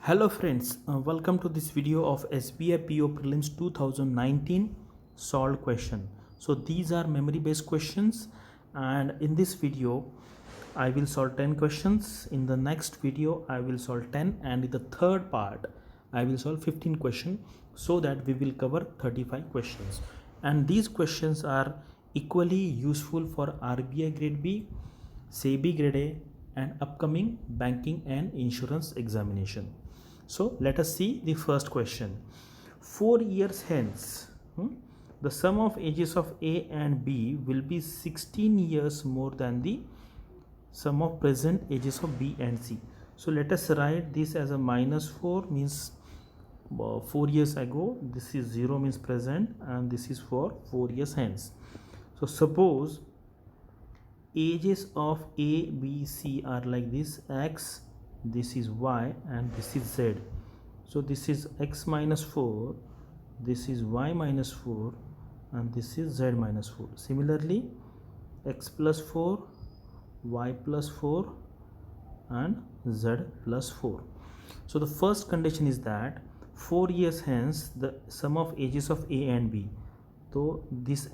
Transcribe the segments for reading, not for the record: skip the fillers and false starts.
Hello friends, welcome to this video of SBI PO Prelims 2019 solved question. So these are memory based questions, and in this video I will solve 10 questions. In the next video I will solve 10, and in the third part I will solve 15 questions, so that we will cover 35 questions. And these questions are equally useful for RBI grade B, SEBI grade A, and upcoming banking and insurance examination. So let us see the first question. 4 years hence, the sum of ages of A and B will be 16 years more than the sum of present ages of B and C. So let us write this as a -4, means 4 years ago. This is 0 means present, and this is for 4 years hence. So suppose ages of A, B, C are like this: X, this is Y, and this is Z. So this is X minus 4, this is Y minus 4, and this is Z minus 4. Similarly, X plus 4, Y plus 4, and Z plus 4. So the first condition is that 4 years hence the sum of ages of A and B. So this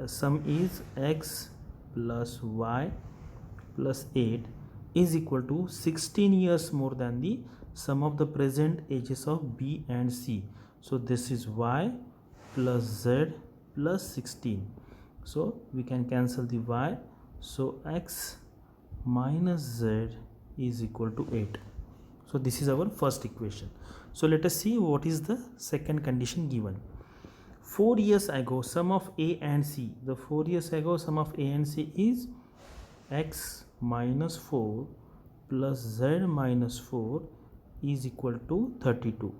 sum is X plus Y plus 8 is equal to 16 years more than the sum of the present ages of B and C. So this is Y plus Z plus 16. So we can cancel the Y. So X minus Z is equal to 8. So this is our first equation. So let us see what is the second condition given. 4 years ago sum of A and C. The 4 years ago sum of A and C is X minus 4 plus Z minus 4 is equal to 32.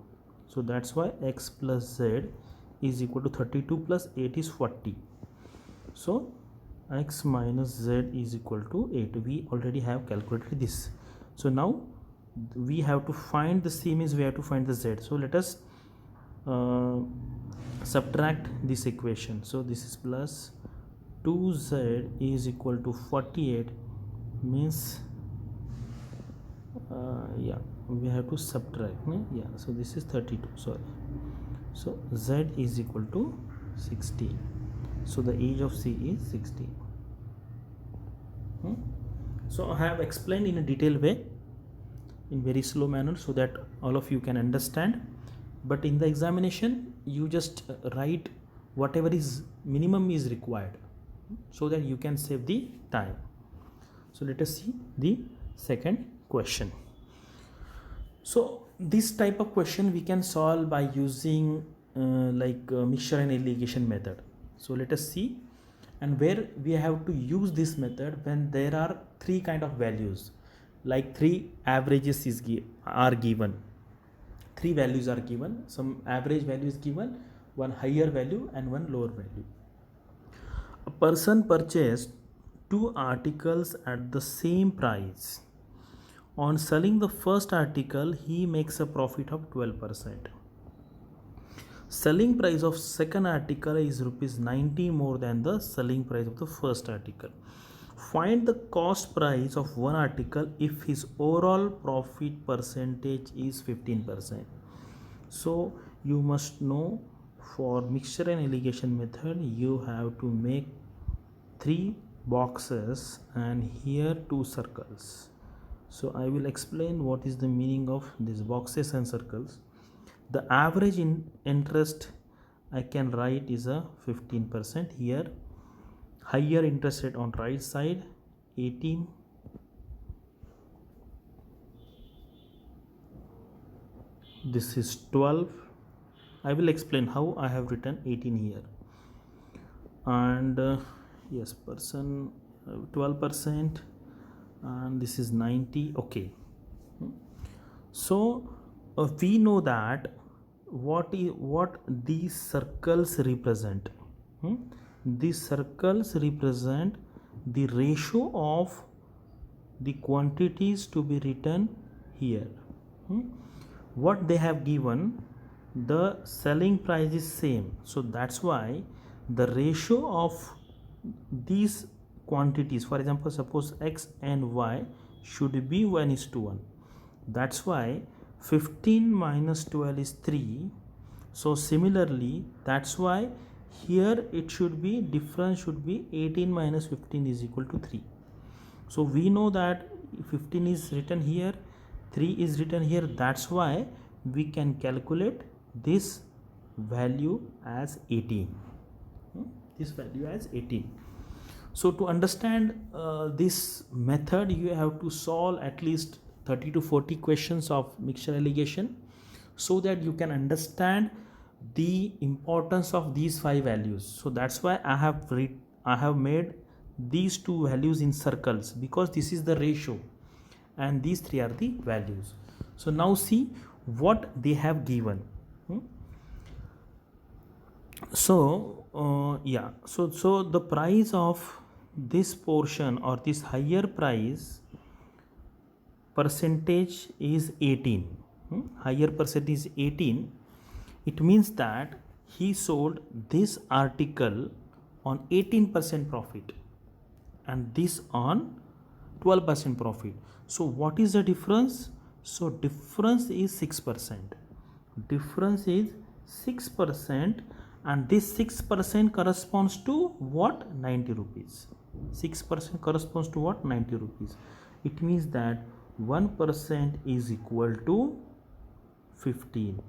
So that's why X plus Z is equal to 32 plus 8 is 40. So X minus Z is equal to 8. We already have calculated this. So now we have to find the C, means we have to find the Z. So let us subtract this equation. So this is plus 2Z is equal to 48, means we have to subtract, so this is 32, sorry. So Z is equal to 16. So the age of C is 16. So I have explained in a detailed way, in very slow manner, so that all of you can understand. But in the examination you just write whatever is minimum is required, so that you can save the time. So let us see the second question. So this type of question we can solve by using mixture and elimination method. So let us see, and where we have to use this method when there are three kind of values, like three averages are given. Three values are given, some average value is given, one higher value and one lower value. A person purchased two articles at the same price. On selling the first article, he makes a profit of 12%. Selling price of second article is rupees 90 more than the selling price of the first article. Find the cost price of one article if his overall profit percentage is 15%. So you must know, for mixture and elimination method you have to make 3 boxes and here 2 circles. So I will explain what is the meaning of these boxes and circles. The average interest I can write is a 15% here. Higher interest rate on right side 18. This is 12. I will explain how I have written 18 here. And yes, person 12%, and this is 90. Okay. So we know that what these circles represent. These circles represent the ratio of the quantities to be written here. What they have given, the selling price is same, so that's why the ratio of these quantities, for example suppose X and Y, should be 1:1. That's why 15 minus 12 is 3. So similarly, that's why here it should be, difference should be 18 minus 15 is equal to 3. So we know that 15 is written here, 3 is written here. That's why we can calculate this value as 18. This value as 18. So to understand this method, you have to solve at least 30 to 40 questions of mixture alligation, so that you can understand the importance of these 5 values. So that's why I have made these 2 values in circles, because this is the ratio and these 3 are the values. So now see what they have given. So so the price of this portion, or this higher price percentage, is 18. Higher percentage is 18. It means that he sold this article on 18% profit and this on 12% profit. So what is the difference? So difference is 6%. Difference is 6%, and this 6% corresponds to what? 90 rupees. 6% corresponds to what? 90 rupees. It means that 1% is equal to 15,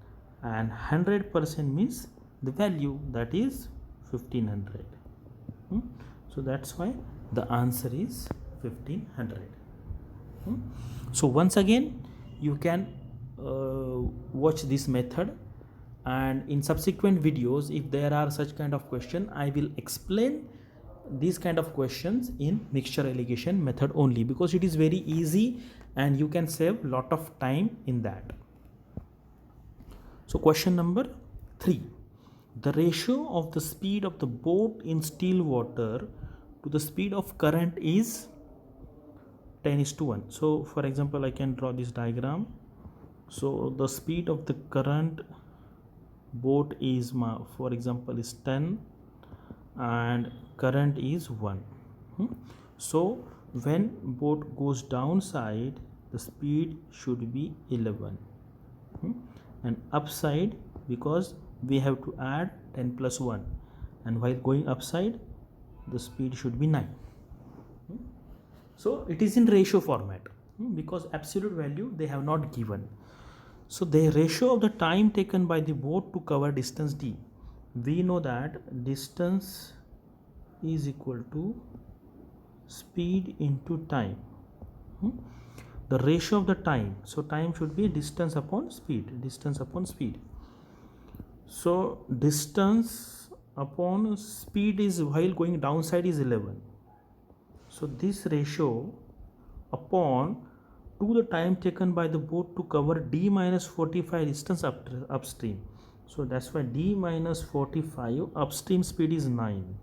and 100% means the value, that is 1500. So that's why the answer is 1500. So once again, you can watch this method, and in subsequent videos, if there are such kind of question, I will explain these kind of questions in mixture alligation method only, because it is very easy and you can save lot of time in that. So question number 3. The ratio of the speed of the boat in still water to the speed of current is 10:1. So for example, I can draw this diagram. So the speed of the current boat is, for example, is 10 and current is 1. So when boat goes downside, the speed should be 11, and upside, because we have to add 10 plus 1, and while going upside, the speed should be 9. So it is in ratio format, because absolute value they have not given. So the ratio of the time taken by the boat to cover distance d, we know that distance is equal to speed into time. The ratio of the time, so time should be distance upon speed, distance upon speed. So distance upon speed is, while going downside, is 11. So this ratio upon to the time taken by the boat to cover d minus 45 distance upstream. So that's why d minus 45 upstream speed is 9,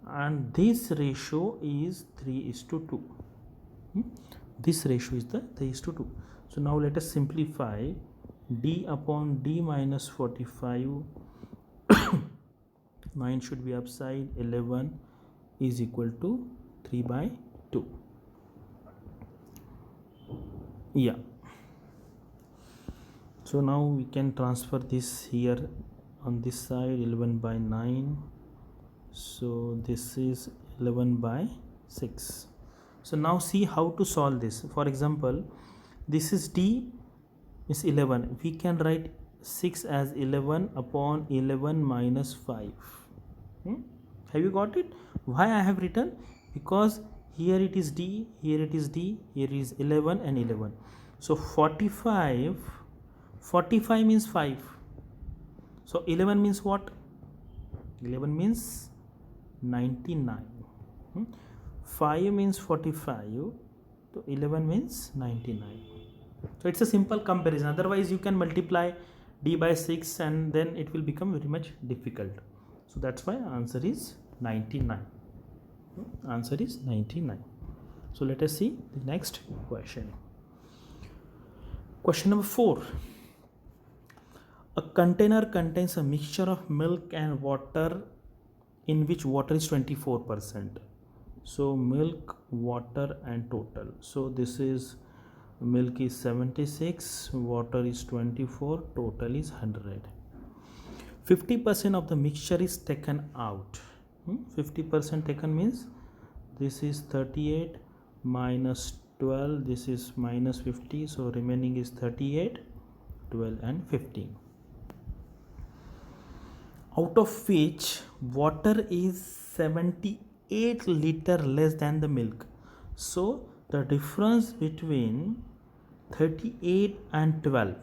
and this ratio is 3:2. This ratio is the 3:2. So now let us simplify. D upon d minus 45, 9 should be upside, 11 is equal to 3/2. Yeah. So now we can transfer this here on this side, 11/9. So this is 11/6. So now see how to solve this. For example, this is d is 11. We can write 6 as 11 upon 11 minus 5. Have you got it? Why I have written? Because here it is d, here it is d, here is 11 and 11. So 45 means 5. So 11 means what? 11 means 99. 5 means 45, so 11 means 99. So it's a simple comparison. Otherwise you can multiply d by 6 and then it will become very much difficult. So that's why answer is 99. Answer is 99. So let us see the next question. Question number 4. A container contains a mixture of milk and water in which water is 24%. So milk, water and total. So this is milk is 76, water is 24, total is 100. 50% of the mixture is taken out. 50% taken means this is 38 minus 12, this is minus 50, so remaining is 38, 12 and 15. Out of which water is 78 liter less than the milk. So the difference between 38 and 12.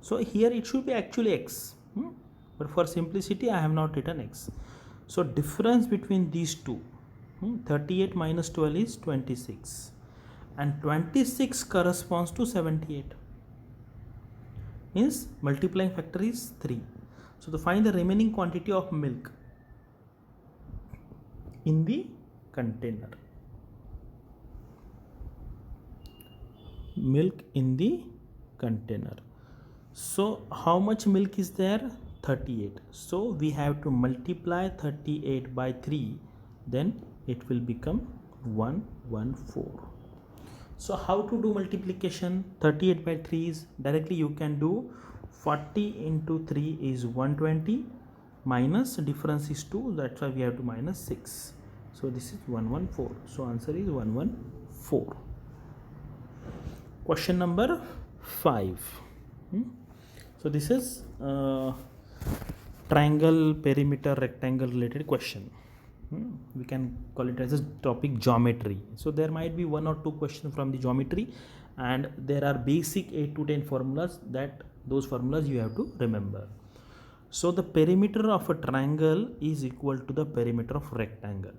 So here it should be actually x. But for simplicity I have not written x. So difference between these two, 38 minus 12 is 26. And 26 corresponds to 78. Means multiplying factor is 3. So to find the remaining quantity of milk in the container. Milk in the container. So how much milk is there? 38. So we have to multiply 38 by 3, then it will become 114. So how to do multiplication? 38 by 3 is directly you can do 40 into 3 is 120, minus difference is 2, that's why we have to minus 6. So this is 114. So answer is 114. Question number 5. So this is triangle, perimeter, rectangle related question. We can call it as a topic geometry. So there might be 1 or 2 questions from the geometry, and there are basic 8 to 10 formulas, that those formulas you have to remember. So the perimeter of a triangle is equal to the perimeter of rectangle.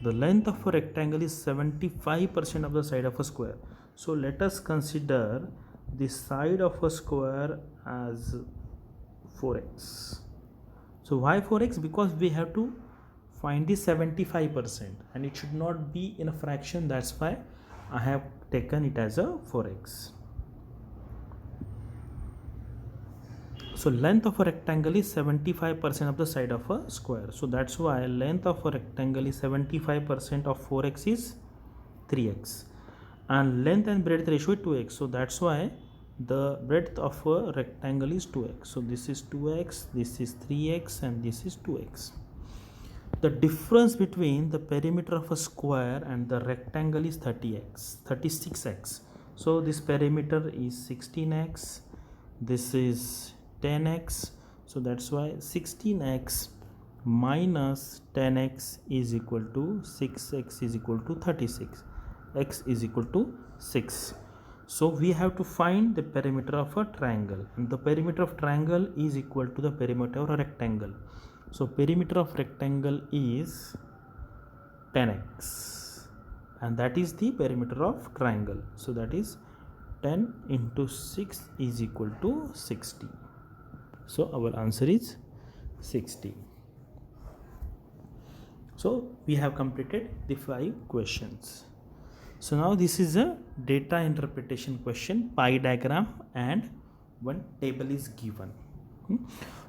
The length of a rectangle is 75% of the side of a square. So let us consider the side of a square as 4x. So why 4x? Because we have to find the 75% and it should not be in a fraction, that's why I have taken it as a 4x. So length of a rectangle is 75% of the side of a square. So that's why length of a rectangle is 75% of 4x is 3x. And length and breadth ratio is 2x. So that's why the breadth of a rectangle is 2x. So this is 2x, this is 3x and this is 2x. The difference between the perimeter of a square and the rectangle is 36x. So this perimeter is 16x, this is 10x. So that's why 16x minus 10x is equal to 6x is equal to 36. X is equal to 6. So we have to find the perimeter of a triangle, and the perimeter of triangle is equal to the perimeter of a rectangle. So perimeter of rectangle is 10x, and that is the perimeter of triangle. So that is 10 into 6 is equal to 60. So our answer is 60. So we have completed the 5 questions. So now this is a data interpretation question, pie diagram and one table is given.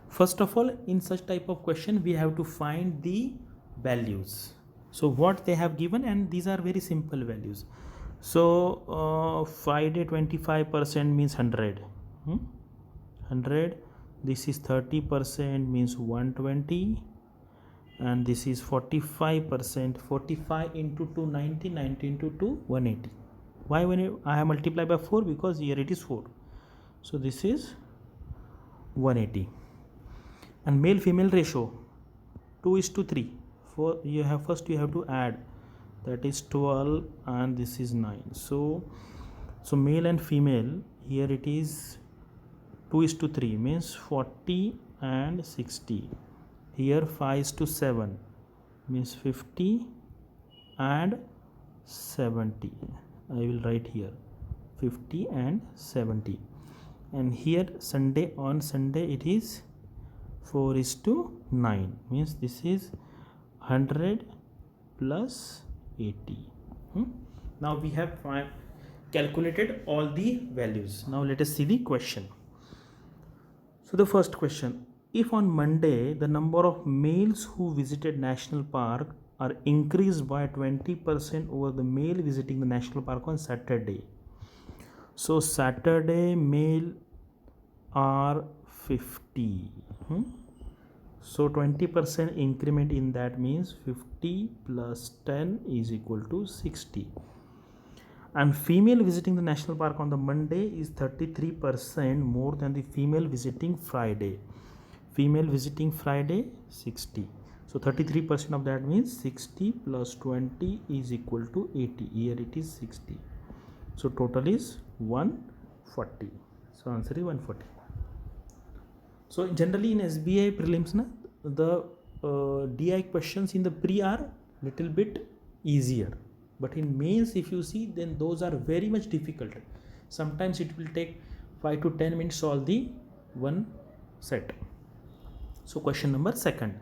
First of all, in such type of question we have to find the values. So what they have given, and these are very simple values. So 5 day 25% means 100. 100. This is 30% means 120. And this is 45%, 45 into 2 90, 90 into 2 180. Why when I have multiplied by 4? Because here it is 4. So this is 180. And male female ratio 2:3. For you have first you have to add, that is 12 and this is 9. So male and female, here it is 2:3 means 40 and 60. Here 5:7 means 50 and 70. I will write here 50 and 70. And here on Sunday it is 4:9 means this is 100 plus 80. Now we have calculated all the values. Now let us see the question. So the first question: if on Monday the number of males who visited national park are increased by 20% over the male visiting the national park on Saturday, So Saturday male are 50. So 20% increment in that means 50 plus 10 is equal to 60. And female visiting the national park on the Monday is 33% more than the female visiting Friday. Female visiting Friday 60. So 33% of that means 60 plus 20 is equal to 80. Here it is 60. So total is 140. So answer is 140. So generally in SBI prelims the DI questions in the pre are little bit easier, but in mains if you see, then those are very much difficult. Sometimes it will take 5 to 10 minutes to solve the one set. So question number second,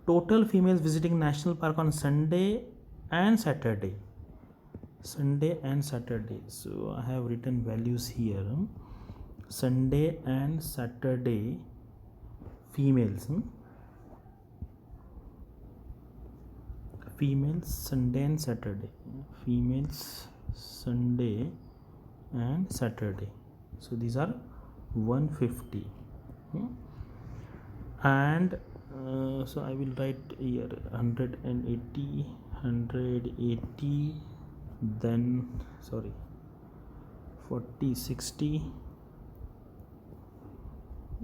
total females visiting national park on Sunday and Saturday. Sunday and Saturday. So I have written values here. Sunday and Saturday females. Females Sunday and Saturday. Females Sunday and Saturday. So these are 150. And so I will write here 180, 180, then 40, 60,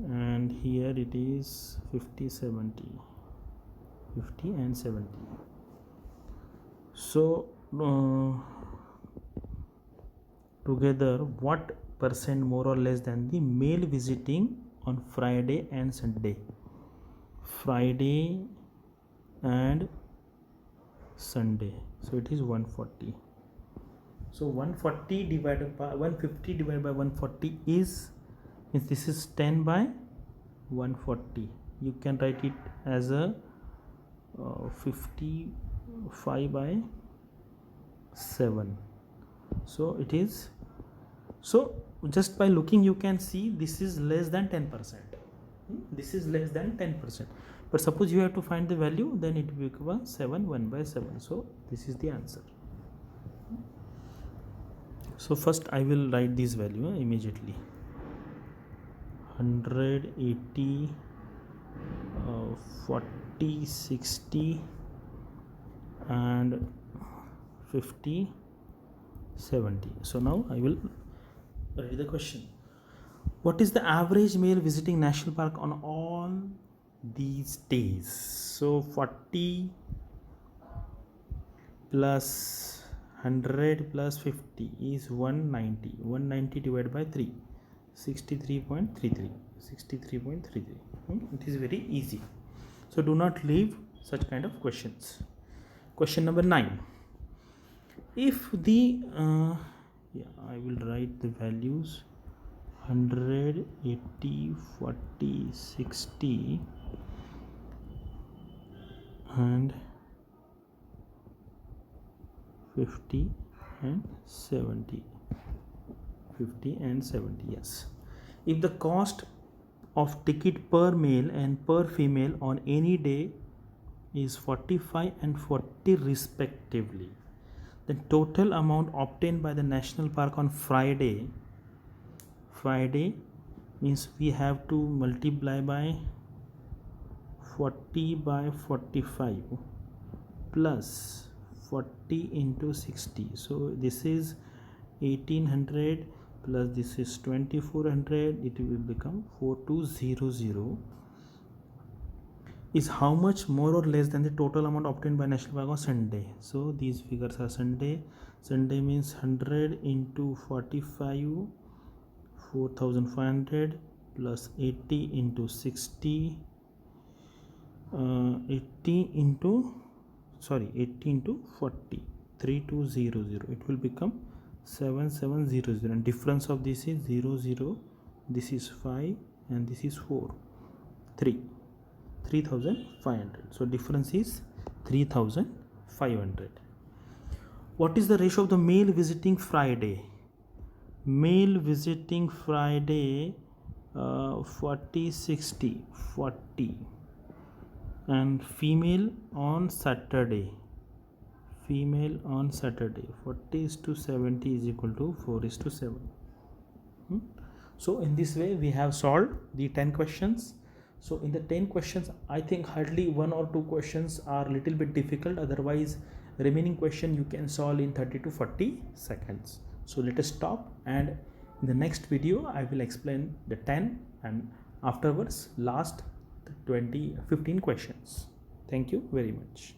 and here it is 50, 70, 50 and 70. So together what percent more or less than the male visiting on Friday and Sunday? Friday and Sunday. So it is 140. So 140 divided by 150 divided by 140 is, means this is 10 by 140. You can write it as a 55 by 7. So it is, so just by looking you can see this is less than 10%. This is less than 10%. But suppose you have to find the value, then it will become 7, 1 by 7. So this is the answer. So first I will write this value immediately. 180, 40, 60 and 50, 70. So now I will write the question. What is the average male visiting national park on all these days? So 40 plus 100 plus 50 is 190. 190 divided by 3, 63.33. 63.33. It is very easy. So do not leave such kind of questions. Question number 9. If the I will write the values 100, 80, 40, 60 and 50 and 70. 50 and 70, yes. If the cost of ticket per male and per female on any day is 45 and 40 respectively, then total amount obtained by the national park on Friday means we have to multiply by 40 by 45 plus 40 into 60. So this is 1800 plus this is 2400. It will become 4200 is how much more or less than the total amount obtained by national park on Sunday. So these figures are Sunday means 100 into 45, 4500 plus 80 into 60, 80 into 40, 3200. It will become 7700, and difference of this is 00, this is 5 and this is 4, 3500. So difference is 3500. What is the ratio of the male visiting Friday? Male visiting Friday 40, 60, 40, and female on Saturday 40 is to 70 is equal to 4 is to 7. So in this way we have solved the 10 questions. So in the 10 questions, I think hardly 1 or 2 questions are little bit difficult. Otherwise remaining question you can solve in 30 to 40 seconds. So let us stop, and in the next video I will explain the 10 and afterwards last 15 questions. Thank you very much.